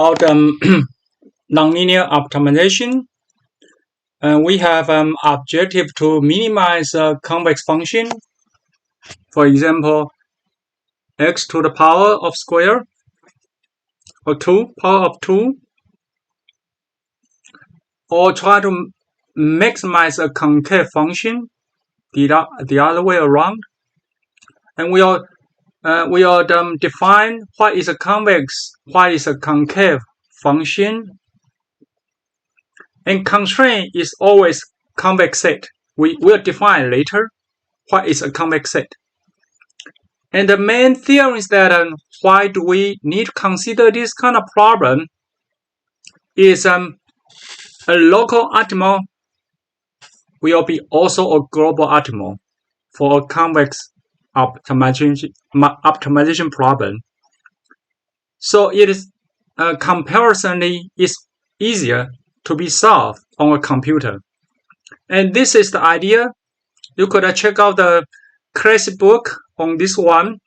about nonlinear optimization. We have objective to minimize convex function. For example, x to the power of square or 2 power of 2, or try to maximize a concave function the other way around. And we will define what is a convex, what is a concave function. And constraint is always convex set. We will define later what is a convex set. And the main theorem is that why do we need to consider this kind of problem is a local optimal will be also a global optimal for a convex optimization problem. So it is comparisonly is easier to be solved on a computer. And this is the idea. You could check out the classic book on this one.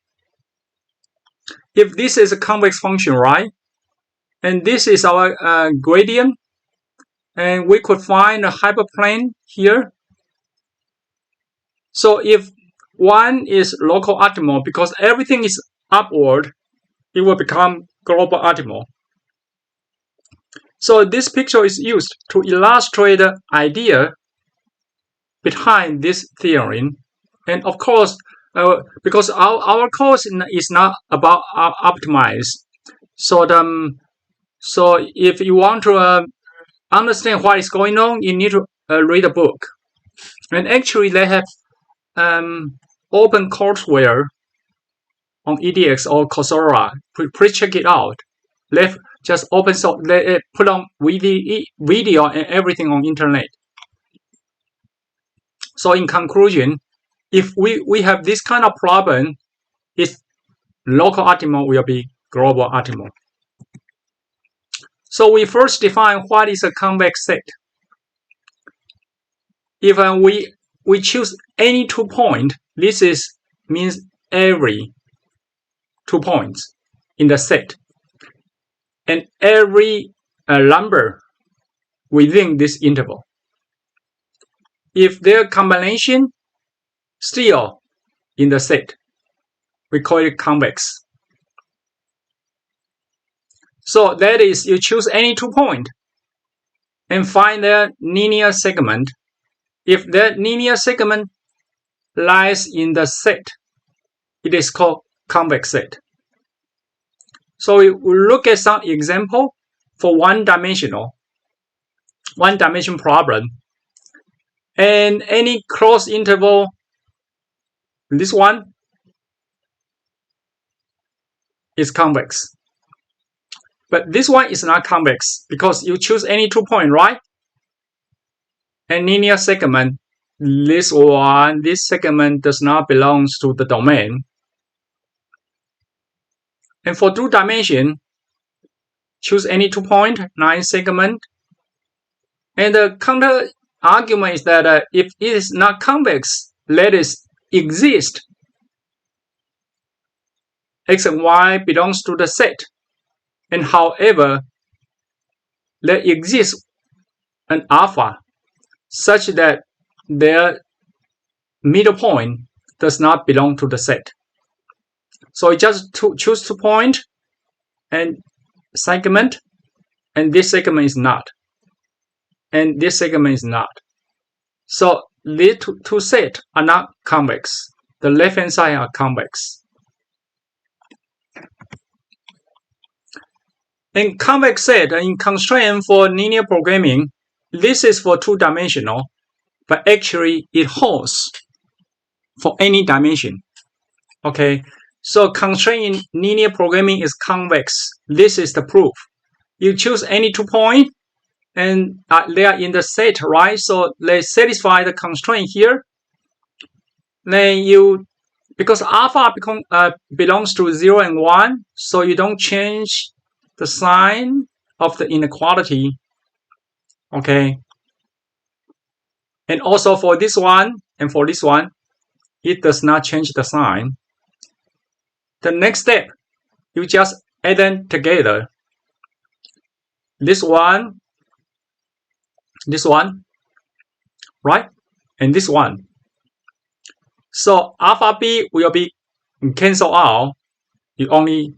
If this is a convex function, right? And this is our gradient. And we could find a hyperplane here. So if one is local optimal, because everything is upward, it will become global optimal. So this picture is used to illustrate the idea behind this theorem. And of course, because our course is not about optimize. So if you want to understand what is going on, you need to read a book. And actually, they have open courseware on edX or Coursera. Please check it out. They just open source. They put on video and everything on internet. So in conclusion, if we have this kind of problem, its local optimal will be global optimal. So we first define what is a convex set. If we choose any 2 point, this means every 2 points in the set, and every number within this interval. If their combination still in the set, we call it convex. So that is, you choose any 2 point and find their linear segment. If that linear segment lies in the set, it is called convex set. So we look at some example for one-dimension problem. And any closed interval, this one is convex. But this one is not convex because you choose any 2 point, right? And linear segment, this segment does not belong to the domain. And for 2 dimension, choose any 2 point, line segment. And the counter argument is that if it is not convex, let it exist. X and Y belongs to the set. And however, there exists an alpha such that their middle point does not belong to the set. So you just choose 2 point and segment, and this segment is not. And this segment is not. So these two sets are not convex. The left-hand side are convex. In convex set, in constraint for linear programming, this is for 2-dimensional, but actually it holds for any dimension. Okay, so constraint in linear programming is convex. This is the proof. You choose any 2 point, and they are in the set, right? So they satisfy the constraint here. Then because alpha belongs to 0 and 1, so you don't change the sign of the inequality. Okay. And also for this one and for this one, it does not change the sign. The next step, you just add them together. this one, right? And this one. So alpha b will be cancelled out. You only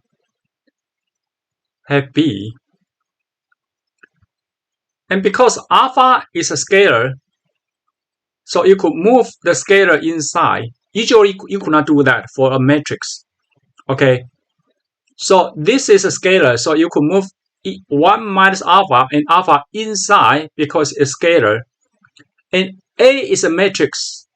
have b. And because alpha is a scalar, so you could move the scalar inside. Usually you could not do that for a matrix. Okay. So this is a scalar, so you could move 1 minus alpha and alpha inside because it's scalar. And A is a matrix.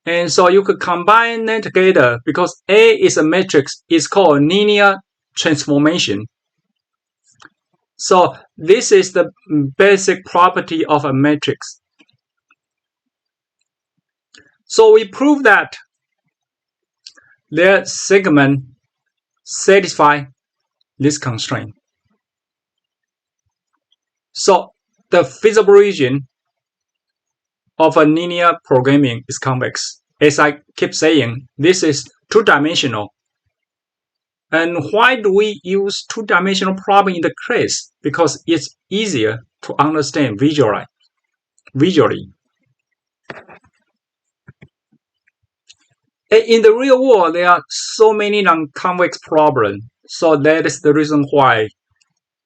And so you could combine them together because A is a matrix. It's called linear transformation. So this is the basic property of a matrix. So we prove that their segment satisfy this constraint. So the feasible region of a linear programming is convex. As I keep saying, this is two-dimensional. And why do we use two-dimensional problem in the case? Because it's easier to understand visually. In the real world, there are so many non-convex problems. So that is the reason why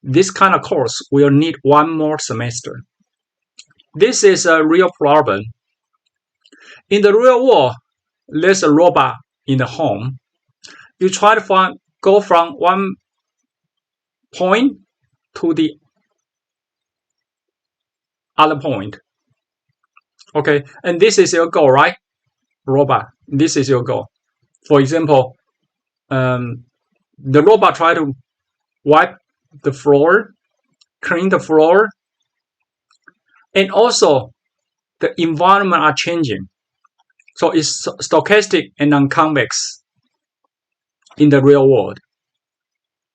this kind of course will need one more semester. This is a real problem. In the real world, there's a robot in the home. You try to go from one point to the other point. Okay, and this is your goal, right? Robot, this is your goal. For example, the robot try to wipe the floor, clean the floor, and also the environment are changing. So it's stochastic and non-convex in the real world.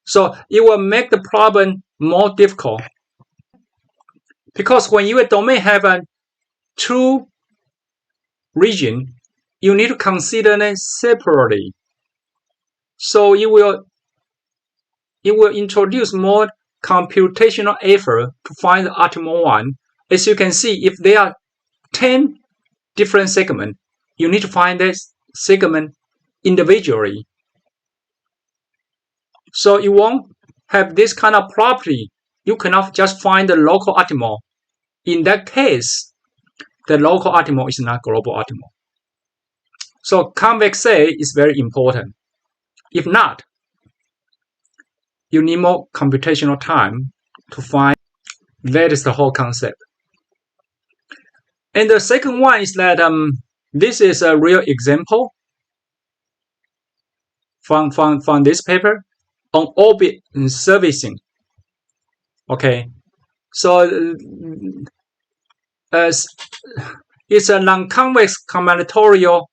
So it will make the problem more difficult. Because when your domain have a two region, you need to consider them separately. So it will introduce more computational effort to find the optimal one. As you can see, if there are 10 different segments, you need to find this segment individually. So you won't have this kind of property. You cannot just find the local optimal. In that case, the local optimal is not global optimal. So convex A is very important. If not, you need more computational time to find. That is the whole concept. And the second one is that this is a real example from this paper on orbit servicing. Okay, so it's a non-convex combinatorial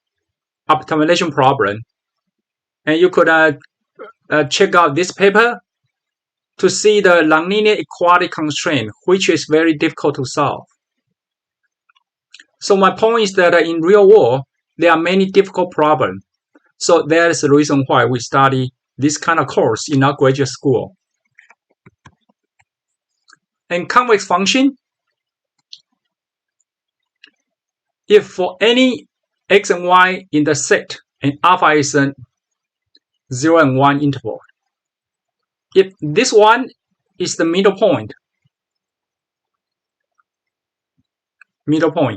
optimization problem, and you could check out this paper to see the nonlinear equality constraint, which is very difficult to solve. So my point is that in real world, there are many difficult problems. So that is the reason why we study this kind of course in our graduate school. And convex function, if for any x and y in the set, and alpha is a 0 and 1 interval, if this one is the middle point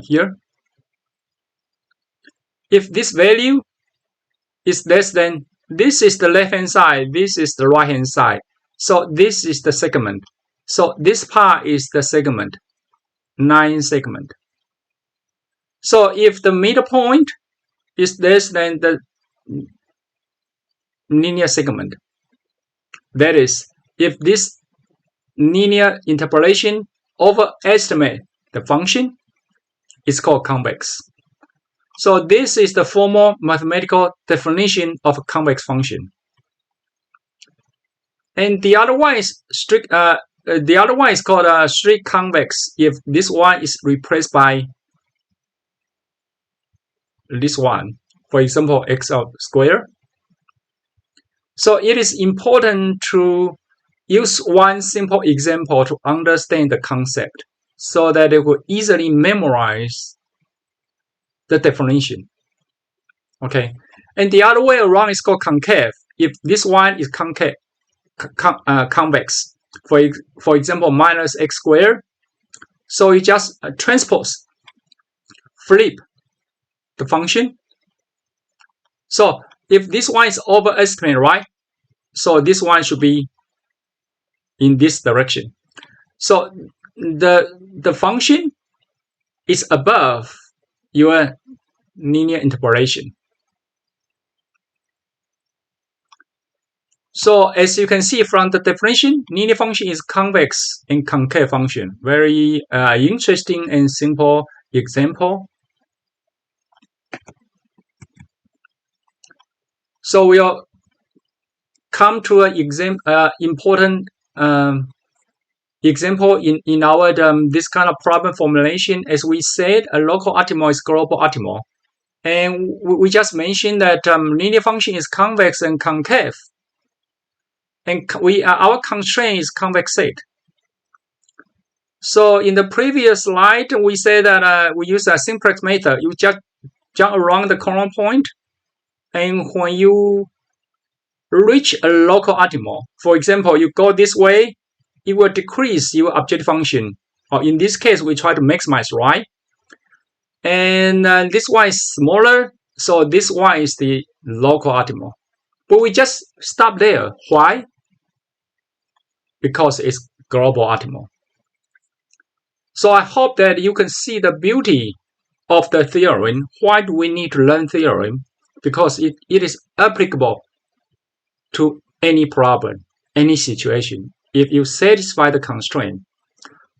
here, if this value is less than, this is the left hand side, this is the right hand side, so this is the segment. So this part is the segment, 9 segment. So if the middle point is less than the linear segment, that is, if this linear interpolation overestimate the function, it's called convex. So this is the formal mathematical definition of a convex function. And the other one is strict. The other one is called strict convex. If this one is replaced by this one, for example, x squared. So it is important to use one simple example to understand the concept so that you could easily memorize the definition. Okay, and the other way around is called concave. If this one is concave, convex, for example, minus x squared, so you just transpose, flip the function. So if this one is overestimated, right? So this one should be in this direction. So the function is above your linear interpolation. So as you can see from the definition, linear function is convex and concave function. Very interesting and simple example. So we'll come to an important example in our this kind of problem formulation. As we said, a local optimal is global optimal, and we just mentioned that linear function is convex and concave, and our constraint is convex set. So in the previous slide, we said that we use a simplex method. You just jump around the corner point, and when you reach a local optimal, for example, you go this way, it will decrease your objective function. Or in this case, we try to maximize, right? And this one is smaller, so this one is the local optimal. But we just stop there. Why? Because it's global optimal. So I hope that you can see the beauty of the theorem. Why do we need to learn theorem? Because it is applicable to any problem, any situation. If you satisfy the constraint,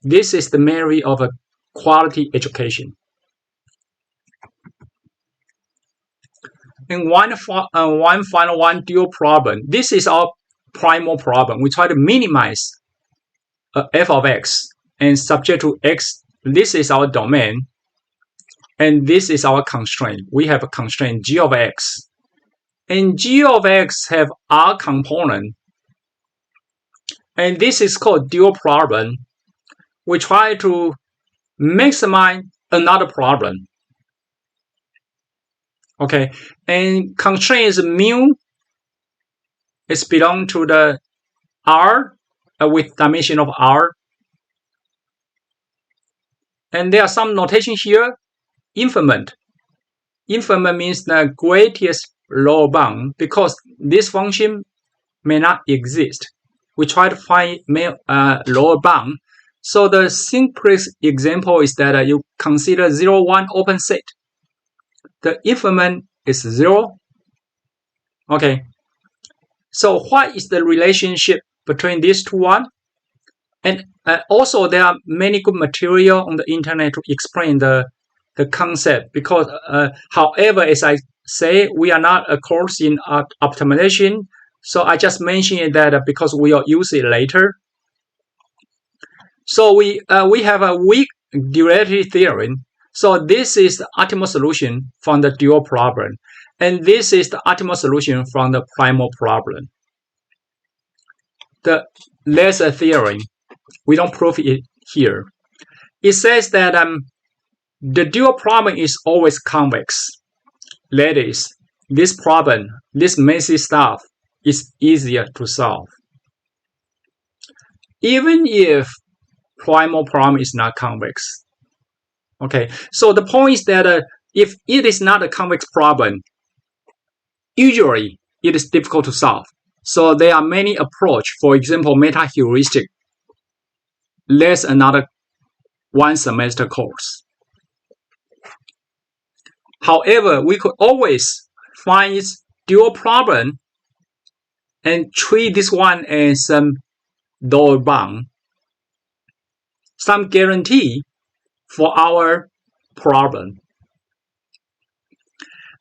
this is the merit of a quality education. And one final one, dual problem. This is our primal problem. We try to minimize f of x and subject to x. This is our domain, and this is our constraint. We have a constraint g of x, and g of x have r component, and this is called dual problem. We try to maximize another problem. Okay, and constraint is mu. It's belong to the r with dimension of r. And there are some notation here. Infinite. Infinite means the greatest lower bound because this function may not exist. We try to find lower bound. So the simplest example is that you consider 0, 1 open set. The infinite is 0. Okay. So what is the relationship between these two one? And also there are many good material on the internet to explain the concept because however, as I say, we are not a course in optimization. So I just mentioned that because we will use it later. So we have a weak duality theorem. So this is the optimal solution from the dual problem. And this is the optimal solution from the primal problem. There's a theorem. We don't prove it here. It says that the dual problem is always convex. That is, this problem, this messy stuff, is easier to solve. Even if primal problem is not convex. Okay, so the point is that if it is not a convex problem, usually it is difficult to solve. So there are many approaches. For example, meta-heuristic. There's another one semester course. However, we could always find its dual problem and treat this one as some lower bound, some guarantee for our problem.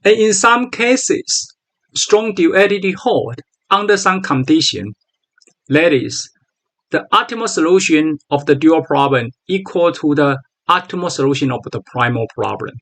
And in some cases, strong duality hold under some condition. That is, the optimal solution of the dual problem equal to the optimal solution of the primal problem.